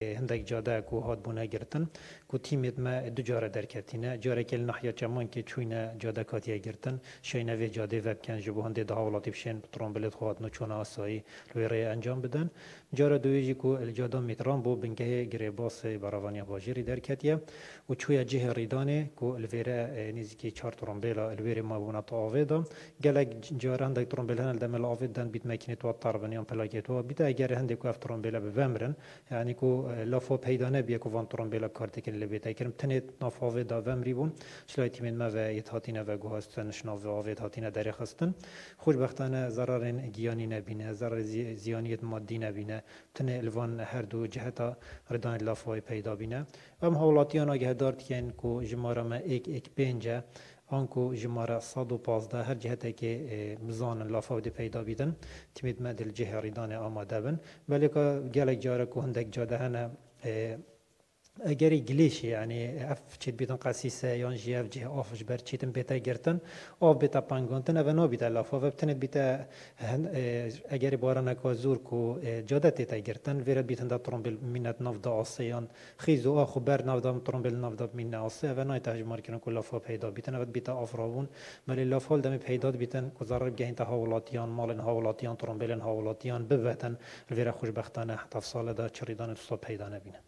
هندک جاده کو هات بونه گرتن کو تیمت ما دو جاره درکتینه جاره کل نحیا چمان که چوینه جاده کاتیه گرتن شینه وی جاده وب کن جبو هنده ده حوالاتی بشین ترون بلد خواهد نچونه آسایی لویره انجام بدن جاره دویجی کو الجاده میتران بو بنگه گره باس براوانی باجری درکتیه و چویا جه ریدانه کو الویره نیزی چهار ترون بلا الویره ما بونا تاویدا گلک جاره هندک ترون بلا هنده مل آویدن بیت مکنه تو طربنیان پلاکت و بیت اگر هنده کو افترون بلا بفهمرن یعنی کو لافو پیدا نبیه که وان ترون بلا کارت کن لبیت کرم تنت نافاوه دا ومری بون شلایتی من ما و یتهاتینه و گوهستن شناو و یتهاتینه درخستن خوشبختانه ضرر گیانی نبینه ضرر زیانیت مادی نبینه تنه الوان هر دو جهتا ردان لافو پیدا بینه ام حالاتیان آگه دارت کن کو جماره ما ایک پنجه آنکو جماره 115 هر جهته که مزان لافو دی پیدا بیدن تیمید ما دل جه ریدان آماده بن ولی که گلک جاره که هندک جاده هنه اگری گلیش یعنی اف چیت بیتن قصیصه یا جیف جه آفش بر چیتن بیتا گرتن آف بیتا پنگانتن و نو بیتا لافا و بتنت بیتا اگری باران که زور کو جاده تیتا گرتن ویرد بیتن دا ترمبل مینت نفدا آسیان خیزو آخو بر نفدا ترمبل نفدا مین آسیه و نای تهجمار کنن که لافا پیدا بیتن و بیتا آفراون ولی لافا دم پیدا بیتن که ضرر گهین تا حولاتیان مالن حولاتیان ترمبلن حولاتیان ببتن ویرد خوشبختانه تفصیل دا چریدان تو پیدا نبینه